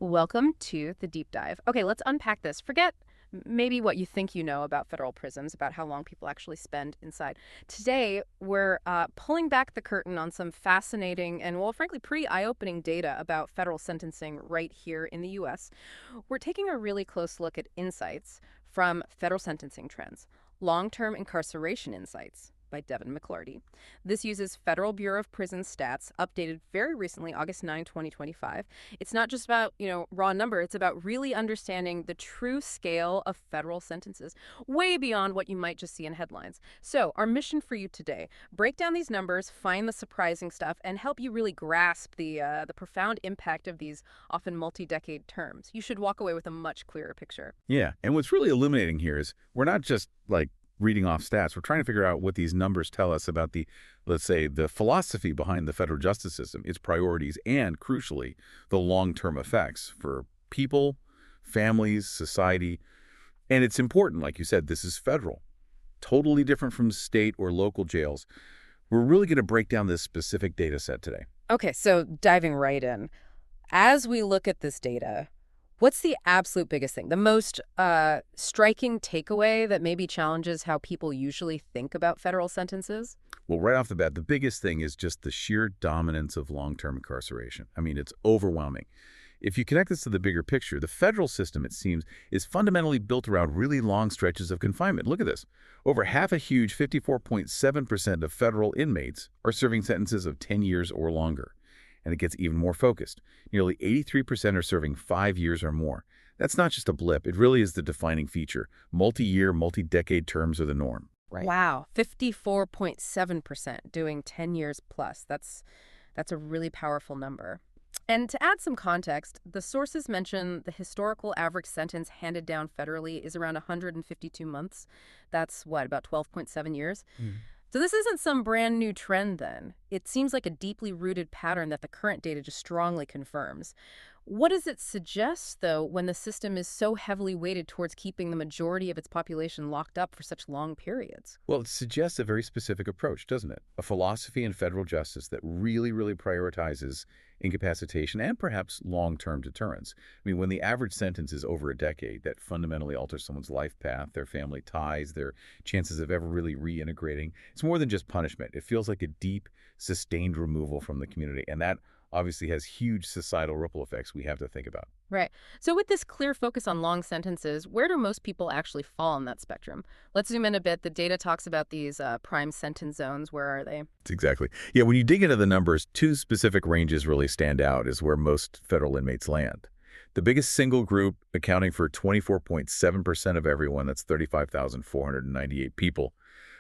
Welcome to the deep dive. Okay, let's unpack this. Forget maybe what you think you know about federal prisons, about how long people actually spend inside. Today, we're pulling back the curtain on some fascinating and, well, frankly, pretty eye-opening data about federal sentencing right here in the U.S. We're taking a really close look at insights from federal sentencing trends, long-term incarceration insights by Devin McClarty. This uses Federal Bureau of Prisons stats, updated very recently, August 9, 2025. It's not just about, raw number. It's about really understanding the true scale of federal sentences, way beyond what you might just see in headlines. So our mission for you today, break down these numbers, find the surprising stuff, and help you really grasp the profound impact of these often multi-decade terms. You should walk away with a much clearer picture. Yeah, and what's really illuminating here is we're not just reading off stats. We're trying to figure out what these numbers tell us about let's say, the philosophy behind the federal justice system, its priorities, and crucially, the long-term effects for people, families, society. And it's important, like you said, this is federal, totally different from state or local jails. We're really going to break down this specific data set today. Okay, so diving right in. As we look at this data, what's the absolute biggest thing, the most striking takeaway that maybe challenges how people usually think about federal sentences? Well, right off the bat, the biggest thing is just the sheer dominance of long-term incarceration. I mean, it's overwhelming. If you connect this to the bigger picture, the federal system, it seems, is fundamentally built around really long stretches of confinement. Look at this. Over half a huge 54.7% of federal inmates are serving sentences of 10 years or longer. And it gets even more focused. Nearly 83% are serving 5 years or more. That's not just a blip. It really is the defining feature. Multi-year, multi-decade terms are the norm. Right. Wow, 54.7% doing 10 years plus. That's a really powerful number. And to add some context, the sources mention the historical average sentence handed down federally is around 152 months. That's what, about 12.7 years? So this isn't some brand new trend then. It seems like a deeply rooted pattern that the current data just strongly confirms. What does it suggest, though, when the system is so heavily weighted towards keeping the majority of its population locked up for such long periods? Well, it suggests a very specific approach, doesn't it? A philosophy in federal justice that really, really prioritizes incapacitation and perhaps long-term deterrence. I mean, when the average sentence is over a decade, that fundamentally alters someone's life path, their family ties, their chances of ever really reintegrating. It's more than just punishment. It feels like a deep, sustained removal from the community, and that obviously has huge societal ripple effects we have to think about. Right. So with this clear focus on long sentences, where do most people actually fall on that spectrum? Let's zoom in a bit. The data talks about these prime sentence zones. Where are they? Exactly. Yeah, when you dig into the numbers, two specific ranges really stand out as where most federal inmates land. The biggest single group, accounting for 24.7% of everyone, that's 35,498 people,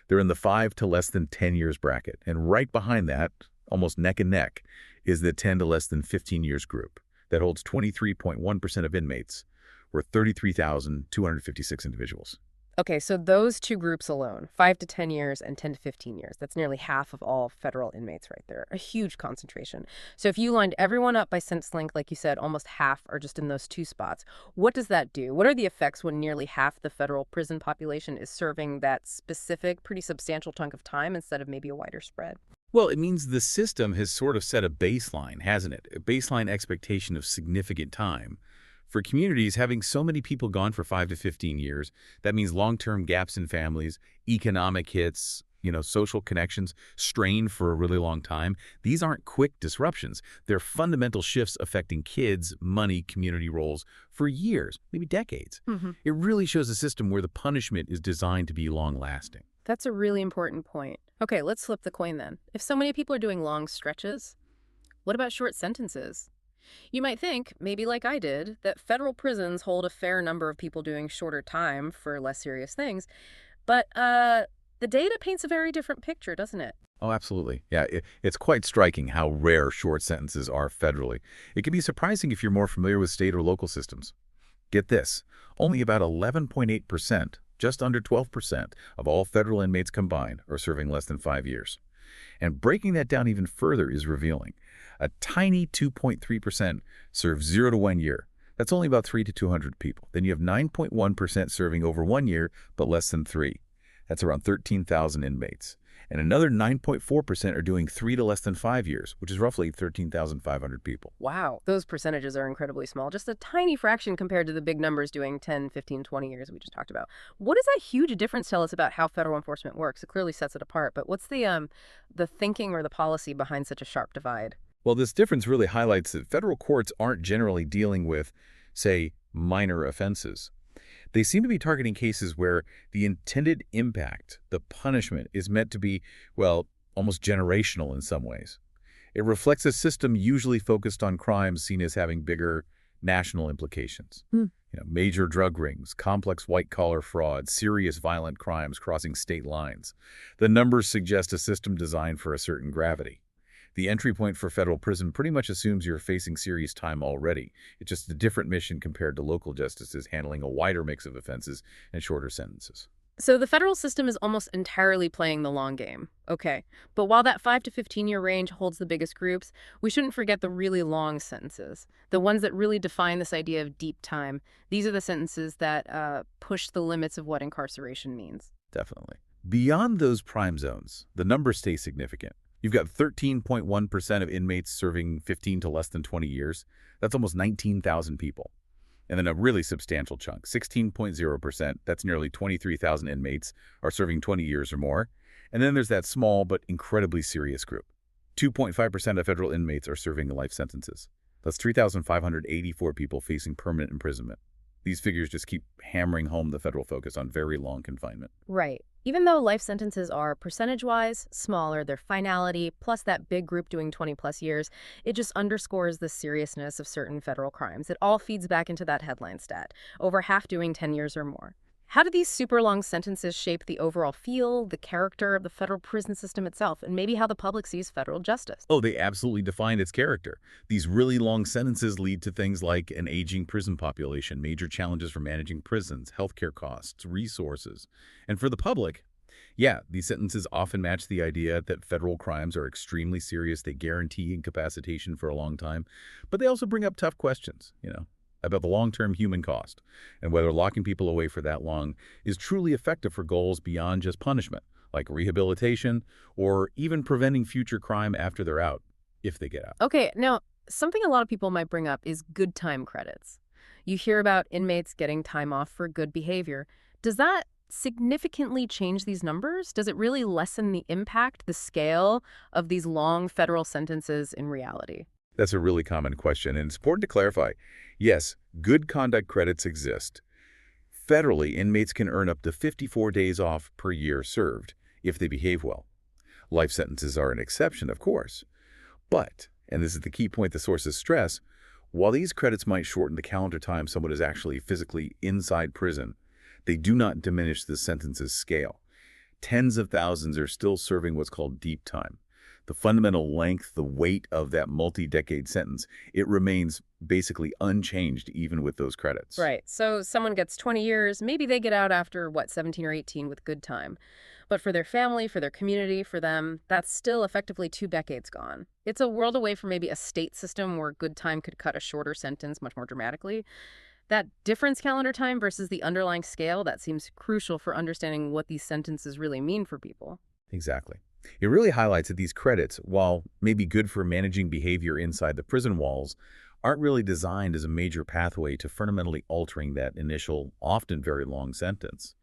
they're in the 5 to less than 10 years bracket. And right behind that, almost neck and neck, is the 10 to less than 15 years group that holds 23.1% of inmates, or 33,256 individuals. Okay, so those two groups alone, 5 to 10 years and 10 to 15 years, that's nearly half of all federal inmates right there, a huge concentration. So if you lined everyone up by sentence length, like you said, almost half are just in those two spots. What does that do? What are the effects when nearly half the federal prison population is serving that specific, pretty substantial chunk of time instead of maybe a wider spread? Well, it means the system has sort of set a baseline, hasn't it? A baseline expectation of significant time. For communities, having so many people gone for 5 to 15 years, that means long-term gaps in families, economic hits, social connections, strain for a really long time. These aren't quick disruptions. They're fundamental shifts affecting kids, money, community roles for years, maybe decades. It really shows a system where the punishment is designed to be long-lasting. That's a really important point. Okay, let's flip the coin then. If so many people are doing long stretches, what about short sentences? You might think, maybe like I did, that federal prisons hold a fair number of people doing shorter time for less serious things. But the data paints a very different picture, doesn't it? Oh, absolutely. Yeah, it's quite striking how rare short sentences are federally. It can be surprising if you're more familiar with state or local systems. Get this, only about 11.8%, just under 12% of all federal inmates combined are serving less than 5 years. And breaking that down even further is revealing. A tiny 2.3% serve 0 to 1 year. That's only about 3 to 200 people. Then you have 9.1% serving over 1 year, but less than 3. That's around 13,000 inmates. And another 9.4% are doing 3 to less than 5 years, which is roughly 13,500 people. Wow, those percentages are incredibly small, just a tiny fraction compared to the big numbers doing 10, 15, 20 years we just talked about. What does that huge difference tell us about how federal enforcement works? It clearly sets it apart, but what's the thinking or the policy behind such a sharp divide? Well, this difference really highlights that federal courts aren't generally dealing with, say, minor offenses. They seem to be targeting cases where the intended impact, the punishment, is meant to be, well, almost generational in some ways. It reflects a system usually focused on crimes seen as having bigger national implications. Major drug rings, complex white-collar fraud, serious violent crimes crossing state lines. The numbers suggest a system designed for a certain gravity. The entry point for federal prison pretty much assumes you're facing serious time already. It's just a different mission compared to local justices handling a wider mix of offenses and shorter sentences. So the federal system is almost entirely playing the long game. Okay. But while that 5 to 15-year range holds the biggest groups, we shouldn't forget the really long sentences, the ones that really define this idea of deep time. These are the sentences that push the limits of what incarceration means. Definitely. Beyond those prime zones, the numbers stay significant. You've got 13.1% of inmates serving 15 to less than 20 years. That's almost 19,000 people. And then a really substantial chunk, 16.0%, that's nearly 23,000 inmates, are serving 20 years or more. And then there's that small but incredibly serious group. 2.5% of federal inmates are serving life sentences. That's 3,584 people facing permanent imprisonment. These figures just keep hammering home the federal focus on very long confinement. Right. Even though life sentences are percentage-wise smaller, their finality, plus that big group doing 20-plus years, it just underscores the seriousness of certain federal crimes. It all feeds back into that headline stat, over half doing 10 years or more. How do these super long sentences shape the overall feel, the character of the federal prison system itself, and maybe how the public sees federal justice? Oh, they absolutely define its character. These really long sentences lead to things like an aging prison population, major challenges for managing prisons, healthcare costs, resources. And for the public, yeah, these sentences often match the idea that federal crimes are extremely serious. They guarantee incapacitation for a long time. But they also bring up tough questions, about the long-term human cost and whether locking people away for that long is truly effective for goals beyond just punishment, like rehabilitation or even preventing future crime after they're out, if they get out. Okay, now, something a lot of people might bring up is good time credits. You hear about inmates getting time off for good behavior. Does that significantly change these numbers? Does it really lessen the impact, the scale of these long federal sentences in reality? That's a really common question, and it's important to clarify. Yes, good conduct credits exist. Federally, inmates can earn up to 54 days off per year served if they behave well. Life sentences are an exception, of course. But, and this is the key point the sources stress, while these credits might shorten the calendar time someone is actually physically inside prison, they do not diminish the sentence's scale. Tens of thousands are still serving what's called deep time. The fundamental length, the weight of that multi-decade sentence, it remains basically unchanged even with those credits. Right. So someone gets 20 years, maybe they get out after, 17 or 18 with good time. But for their family, for their community, for them, that's still effectively 2 decades gone. It's a world away from maybe a state system where good time could cut a shorter sentence much more dramatically. That difference calendar time versus the underlying scale, that seems crucial for understanding what these sentences really mean for people. Exactly. It really highlights that these credits, while maybe good for managing behavior inside the prison walls, aren't really designed as a major pathway to fundamentally altering that initial, often very long sentence.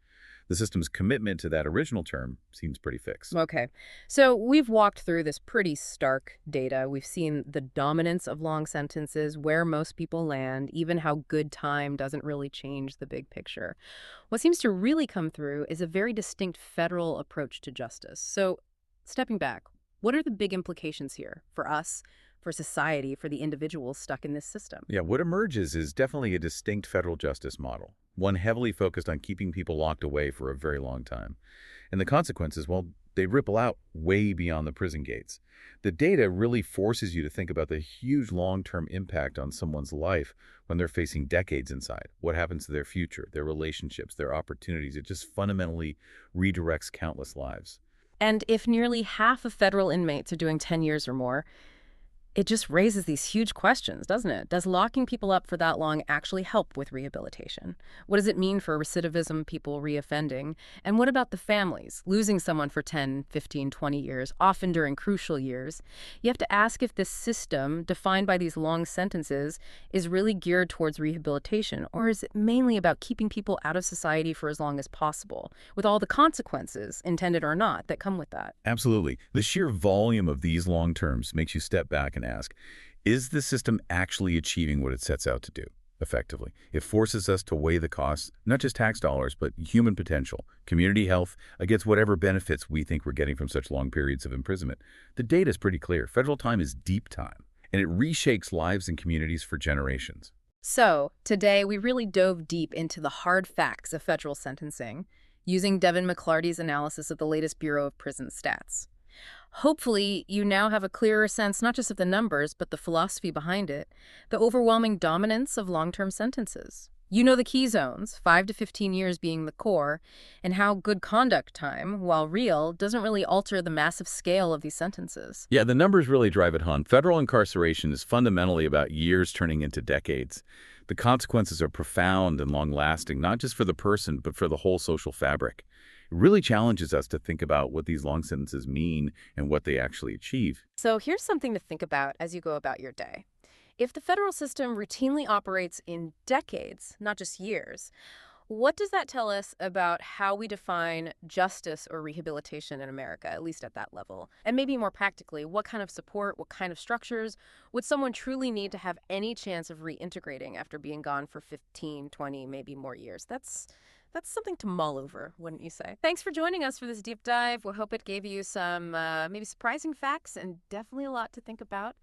The system's commitment to that original term seems pretty fixed. Okay, so we've walked through this pretty stark data. We've seen the dominance of long sentences, where most people land, even how good time doesn't really change the big picture. What seems to really come through is a very distinct federal approach to justice. So, stepping back, what are the big implications here for us, for society, for the individuals stuck in this system? Yeah, what emerges is definitely a distinct federal justice model, one heavily focused on keeping people locked away for a very long time. And the consequences, well, they ripple out way beyond the prison gates. The data really forces you to think about the huge long-term impact on someone's life when they're facing decades inside. What happens to their future, their relationships, their opportunities? It just fundamentally redirects countless lives. And if nearly half of federal inmates are doing 10 years or more, It just raises these huge questions, doesn't it? Does locking people up for that long actually help with rehabilitation? What does it mean for recidivism, people reoffending? And what about the families, losing someone for 10, 15, 20 years, often during crucial years? You have to ask if this system, defined by these long sentences, is really geared towards rehabilitation, or is it mainly about keeping people out of society for as long as possible, with all the consequences, intended or not, that come with that? Absolutely. The sheer volume of these long terms makes you step back and ask, is the system actually achieving what it sets out to do effectively? It forces us to weigh the costs, not just tax dollars, but human potential, community health, against whatever benefits we think we're getting from such long periods of imprisonment. The data is pretty clear. Federal time is deep time, and it reshakes lives and communities for generations. So, today we really dove deep into the hard facts of federal sentencing, using Devin McClarty's analysis of the latest Bureau of Prison stats. Hopefully, you now have a clearer sense not just of the numbers, but the philosophy behind it, the overwhelming dominance of long-term sentences. You know the key zones, 5 to 15 years being the core, and how good conduct time, while real, doesn't really alter the massive scale of these sentences. Yeah, the numbers really drive it home. Federal incarceration is fundamentally about years turning into decades. The consequences are profound and long-lasting, not just for the person, but for the whole social fabric. It really challenges us to think about what these long sentences mean and what they actually achieve. So here's something to think about as you go about your day. If the federal system routinely operates in decades, not just years, what does that tell us about how we define justice or rehabilitation in America, at least at that level? And maybe more practically, what kind of support, what kind of structures would someone truly need to have any chance of reintegrating after being gone for 15, 20, maybe more years? That's something to mull over, wouldn't you say? Thanks for joining us for this deep dive. We hope it gave you some maybe surprising facts and definitely a lot to think about.